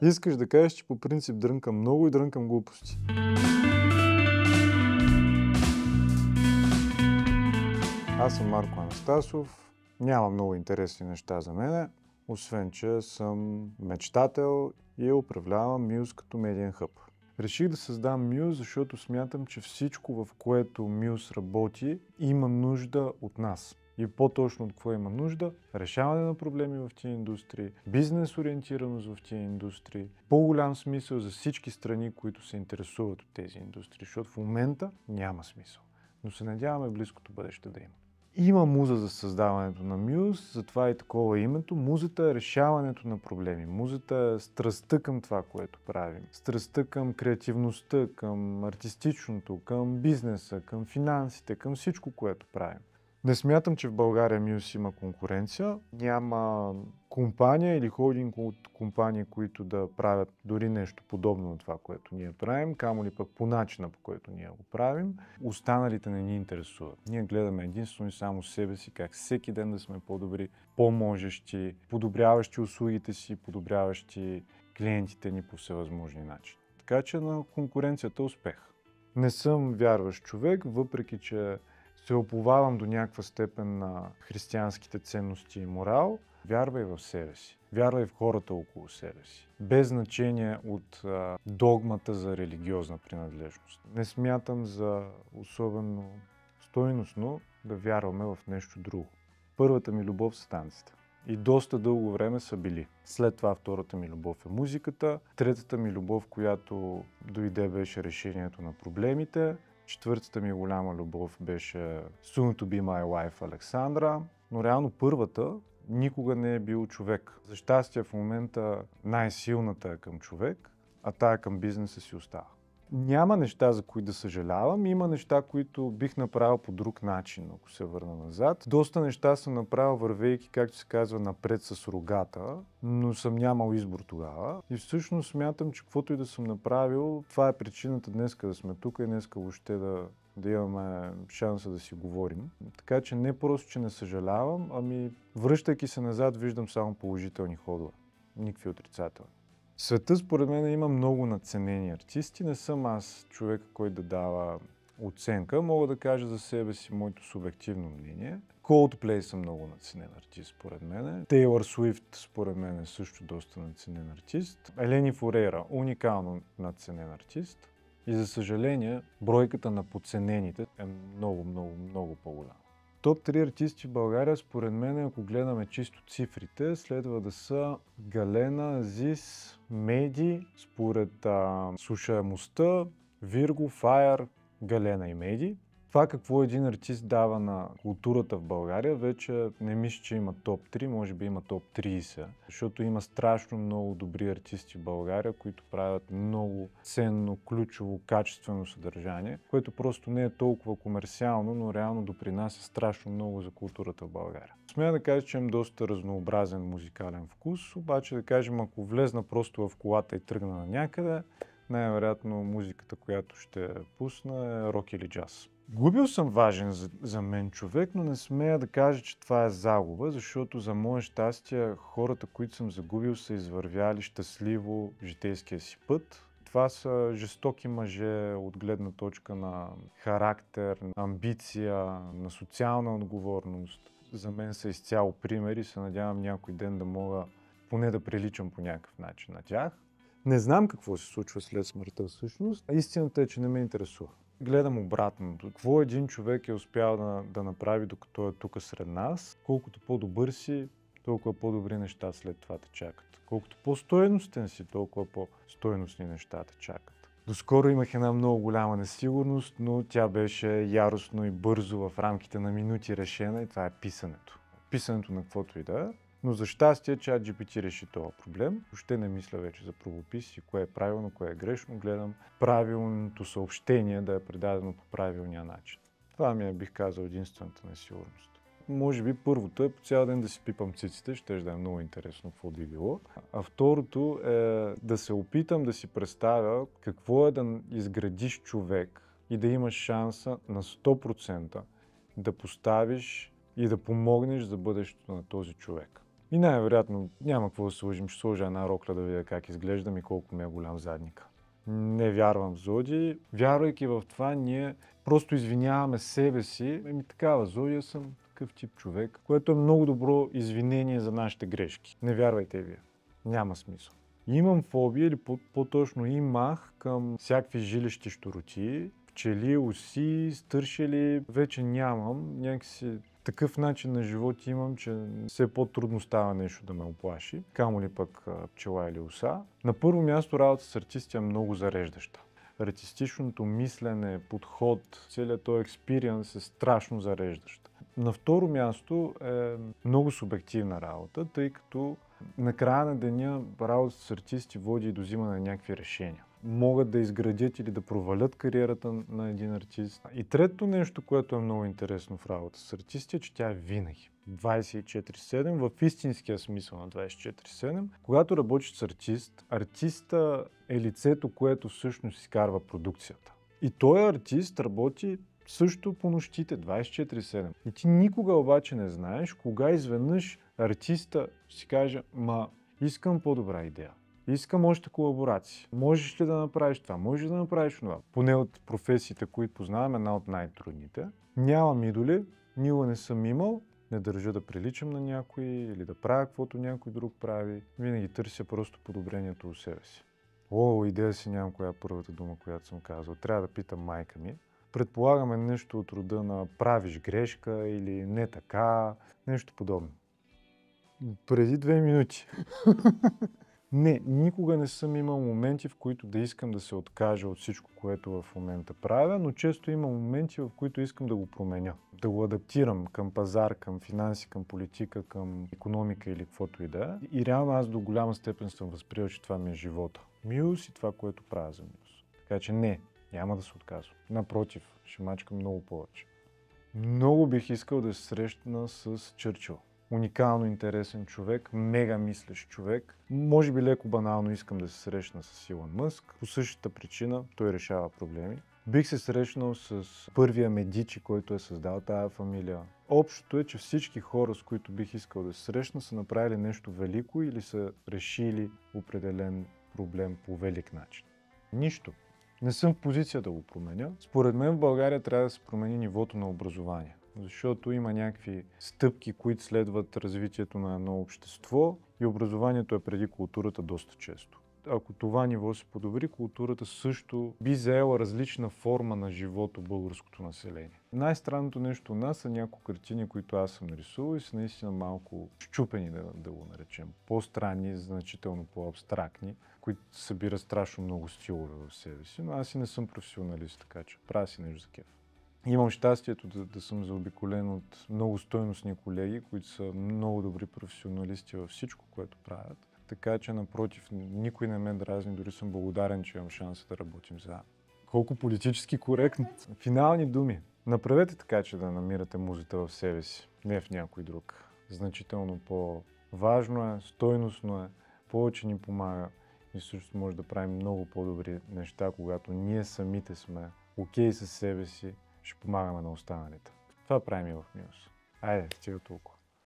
Искаш да кажеш, че по принцип дрънкам много и дрънкам глупости. Аз съм Марко Анастасов, няма много интересни неща за мене, освен че съм мечтател и управлявам Muse като медиен хъб. Реших да създам Muse, защото смятам, че всичко, в което Muse работи, има нужда от нас. И по-точно от какво има нужда? Решаване на проблеми в тия индустрии, бизнес ориентираност в тия индустрии, по-голям смисъл за всички страни, които се интересуват от тези индустрии, защото в момента няма смисъл. Но се надяваме в близкото бъдеще да има. Има муза за създаването на Muse, затова и такова името. Музата е решаването на проблеми. Музата е страстта към това, което правим. Страстта към креативността, към артистичното, към бизнеса, към финансите, към всичко, което правим. Не смятам, че в България Muse има конкуренция. Няма компания или холдинг от компании, които да правят дори нещо подобно на това, което ние правим, камо ли пък по начина, по който ние го правим. Останалите не ни интересуват. Ние гледаме единствено и само себе си, как всеки ден да сме по-добри, по-можещи, подобряващи услугите си, подобряващи клиентите ни по всевъзможни начини. Така че на конкуренцията успех. Не съм вярващ човек, въпреки че се уповавам до някаква степен на християнските ценности и морал. Вярвай в себе си. Вярвай в хората около себе си. Без значение от догмата за религиозна принадлежност. Не смятам за особено стойностно да вярваме в нещо друго. Първата ми любов са танците. И доста дълго време са били. След това втората ми любов е музиката. Третата ми любов, която дойде, беше решението на проблемите. Четвъртата ми голяма любов беше Soon to be my wife Александра, но реално първата никога не е бил човек. За щастие в момента най-силната е към човек, а тая към бизнеса си остава. Няма неща, за които да съжалявам, има неща, които бих направил по друг начин, ако се върна назад. Доста неща съм направил, вървейки, както се казва, напред с рогата, но съм нямал избор тогава. И всъщност смятам, че каквото и да съм направил, това е причината днеска да сме тук и днеска въобще да имаме шанса да си говорим. Така че не просто, че не съжалявам, ами връщайки се назад, виждам само положителни ходове. Никакви отрицателни. Света според мен има много надценени артисти. Не съм аз човека, който да дава оценка. Мога да кажа за себе си моето субективно мнение. Coldplay са много надценен артист според мен. Тейлър Суифт според мен е също доста надценен артист. Елени Форейра, уникално надценен артист. И за съжаление, бройката на подценените е много по-голяма. Топ 3 артисти в България, според мен, ако гледаме чисто цифрите, следва да са Галена, Азис, Меди, според слушаемостта, Вирго, Файер, Галена и Меди. Това какво един артист дава на културата в България, вече не мисля, че има топ 3, може би има топ 30, защото има страшно много добри артисти в България, които правят много ценно, ключово, качествено съдържание, което просто не е толкова комерциално, но реално допринася страшно много за културата в България. Смея да кажа, че имам доста разнообразен музикален вкус, обаче да кажем, ако влезна просто в колата и тръгна на някъде, най-вероятно музиката, която ще пусна е рок или джаз. Губил съм важен за мен човек, но не смея да кажа, че това е загуба, защото за мое щастие хората, които съм загубил, са извървяли щастливо житейския си път. Това са жестоки мъже от гледна точка на характер, на амбиция, на социална отговорност. За мен са изцяло примери, се надявам някой ден да мога поне да приличам по някакъв начин на тях. Не знам какво се случва след смъртта всъщност, а истината е, че не ме интересува. Гледам обратното. Какво един човек е успял да направи, докато е тук сред нас. Колкото по-добър си, толкова по-добри неща след това те чакат. Колкото по-стойностен си, толкова по-стойностни неща те чакат. Доскоро имах една много голяма несигурност, но тя беше яростно и бързо в рамките на минути решена и това е писането. Писането на каквото и да е. Но за щастие ChatGPT реши този проблем. Въобще не мисля вече за правопис и кое е правилно, кое е грешно. Гледам правилното съобщение да е предадено по правилния начин. Това ми е, бих казал, единствената несигурност. Може би първото е по цял ден да си пипам циците, ще да е много интересно какво би било. А второто е да се опитам да си представя какво е да изградиш човек и да имаш шанса на 100% да поставиш и да помогнеш за бъдещето на този човек. И най-вероятно няма какво да сложим, ще сложа една рокля да видя как изглеждам и колко ми е голям задника. Не вярвам в зодии. Вярвайки в това, ние просто извиняваме себе си. Такава зодия съм, такъв тип човек, което е много добро извинение за нашите грешки. Не вярвайте вие. Няма смисъл. Имам фобия, или по-точно имах към всякакви жилищи щуротии, пчели, оси, стършели. Вече нямам. Някакси такъв начин на живот имам, че все по-трудно става нещо да ме оплаши. Камо ли пък пчела или оса. На първо място работа с артисти е много зареждаща. Артистичното мислене, подход, целият този експириенс е страшно зареждащ. На второ място е много субективна работа, тъй като на края на деня работа с артисти води и до взимане на някакви решения. Могат да изградят или да провалят кариерата на един артист. И третото нещо, което е много интересно в работа с артисти, е, че тя е винаги. 24/7, в истинския смисъл на 24/7. Когато работиш с артист, артиста е лицето, което всъщност изкарва продукцията. И този артист работи също по нощите, 24/7. И ти никога обаче не знаеш кога изведнъж артиста си каже: искам по-добра идея. Искам още колаборации. Можеш ли да направиш това? Можеш ли да направиш това? Поне от професиите, които познавам, една от най-трудните. Нямам идоли, никога не съм имал, не държа да приличам на някой или да правя каквото някой друг прави. Винаги търся просто подобрението от себе си. Идея си нямам коя е първата дума, която съм казал. Трябва да питам майка ми. Предполагаме нещо от рода на правиш грешка или не така, нещо подобно. Преди 2 минути. Не, никога не съм имал моменти, в които да искам да се откажа от всичко, което в момента правя, но често има моменти, в които искам да го променя. Да го адаптирам към пазар, към финанси, към политика, към икономика или каквото и да е. И реално аз до голяма степен съм възприел, че това ми е живота. Мюз и това, което правя за Мюз. Така че не, няма да се отказвам. Напротив, ще мачкам много повече. Много бих искал да се срещна с Чърчил. Уникално интересен човек, мега мислещ човек. Може би леко банално искам да се срещна с Илон Мъск. По същата причина той решава проблеми. Бих се срещнал с първия Медичи, който е създал тая фамилия. Общото е, че всички хора, с които бих искал да се срещна, са направили нещо велико или са решили определен проблем по велик начин. Нищо. Не съм в позиция да го променя. Според мен в България трябва да се промени нивото на образование. Защото има някакви стъпки, които следват развитието на едно общество и образованието е преди културата доста често. Ако това ниво се подобри, културата също би заела различна форма на живот от българското население. Най-странното нещо у нас са няколко картини, които аз съм нарисувал и са наистина малко щупени, да го наречем. По-странни, значително по-абстрактни, които събират страшно много стилове в себе си, но аз и не съм професионалист, така че правя си нещо за кеф. Имам щастието да съм заобиколен от много стойностни колеги, които са много добри професионалисти във всичко, което правят. Така че, напротив, никой не ме дразни, дори съм благодарен, че имам шанса да работим заедно. Колко политически коректно. Финални думи. Направете така, че да намирате музата в себе си, не в някой друг. Значително по-важно е, стойностно е, повече ни помага и също може да правим много по-добри неща, когато ние самите сме окей със себе си, ще помагаме на останалите. Това правим и в Мюз. Айде, стига толкова.